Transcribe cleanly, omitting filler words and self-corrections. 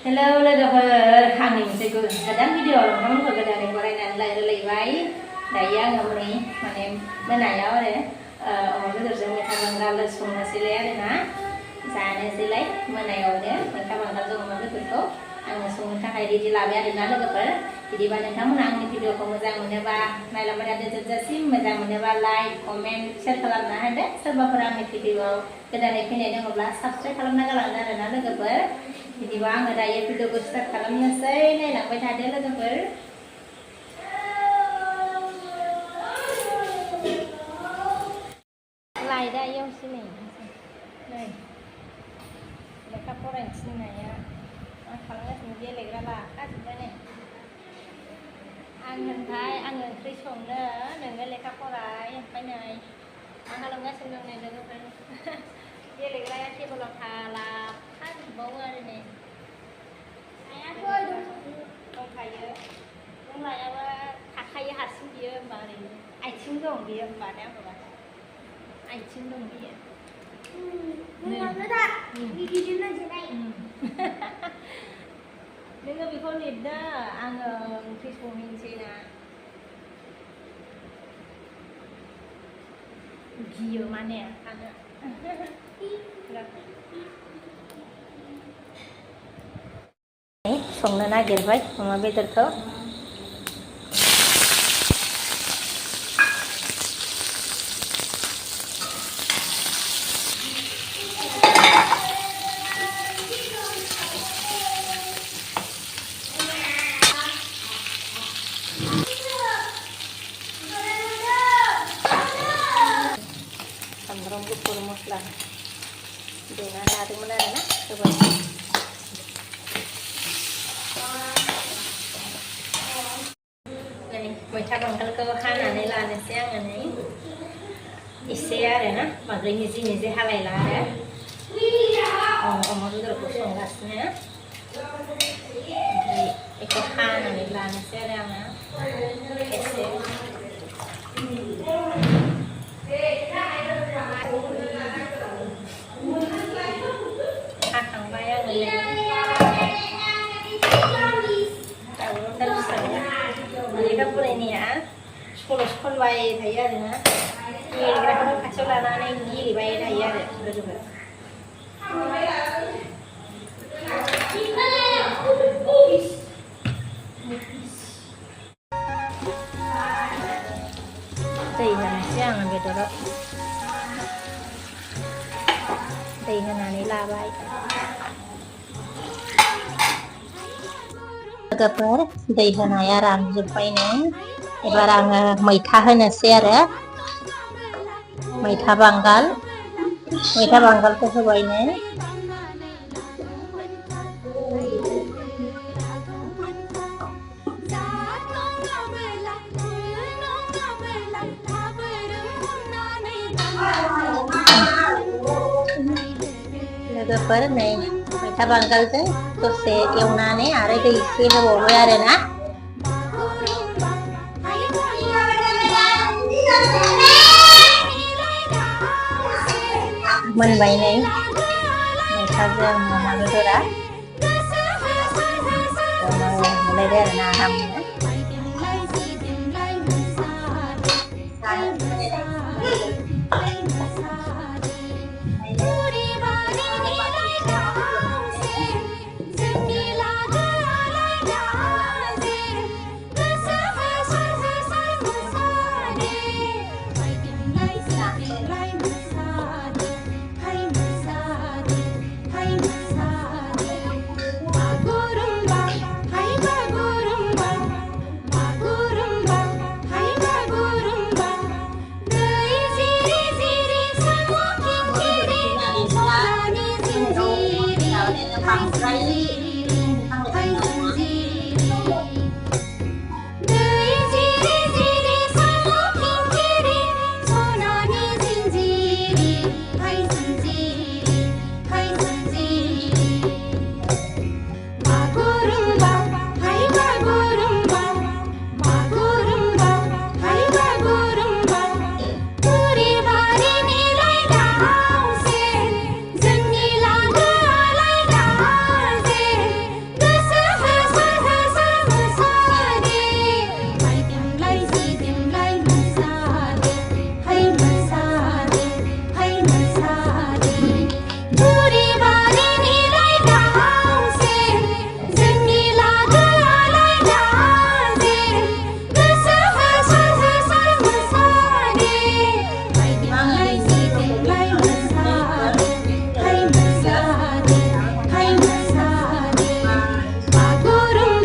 Hello logofer आंनि मोनसे गोदान भिडिअ नोंथांमोनखौ गोदानै बरायनानै रायलायबाय दायो आङो माने मोनायाव आरो अमा बेदरजों मैथा बांगाल संनोसैलाय आरोना जानोसैलाय मोनायावनो मैथा बांगालजों अमा बेदरखौ आङो संनो थाखाय रेडि लाबाय आरोना लोगोफोर बिदिबा नोंथांमोना आंनि भिडिअखौ मोजां मोनोबा नायलांबाय थादो जोबजासिम मोजां मोनोबा लाइक कमेन्ट शेयार खालामना होदो सोरबाफोर आंनि भिडिअआव गोदानै फैनाय दङब्ला साबस्क्राइब खालामना गालांदो आरोना लोगोफोर बिदिबा आङो दायो भिडिअखौ स्टार्ट खालामनोसै नायलांबाय थादो लोगोफोर लाइटआ इयावसो नै लेखा फरायनो थिननाया मा खालामगासिनो गेलेग्रा लाखाजोब्बाय नै आंनिफ्राय आङो ओंख्रि संनो नोङो लेखा फराय ओमफ्राय नै मा खालामगासिनो दं नै लोगोफोर गेलेग्राया टेबोलाव लाखाजोबबावो आरो नै दंखायो नों लायाबा थाखायो हारसिं बियो होमबा ओरैनो आथिं दं बियो होमबा ने होमबा आथिं दं बियो नोङो बेखौ लिरदो आङो ओंख्रि संहैनोसै ना गियो माने थानो संनो नागिरबाय अमा बेदरखौ सामब्राम गुफुर मस्ला देना लादोंमोन आरोना होबाय मैथा बांगालखौ हानानै लानोसै आङो नै एसे आरोना बांद्राय मिजि मिजि हालायला आरो अमा बेदरखौ संगासिनो ओमफ्राय बेखौ हानानै लानोसै आरो आङो एसे हाखांबाय आङो लेखा फरायनाया सल'सो खनबाय थायो आरोना गेलेग्राखौनो खाथियाव लानानै गेलेबाय थायो आरो लोगोफोर दै होनोसै आङो बेदराव दै होनानै लाबाय लोगोफोर दै होनाया रानजोब्बायनो एबार आङो मैथा होनोसै आरो मैथा बांगालखौ होबायनो लोगोफोर नै मैथा बांगालजों दसे एवनानै आरो दै एसे होबावबाय आरोना मोनबाय नै मैथाजों अमा बेदरा मोनलायबाय आरोना आरामनो Right.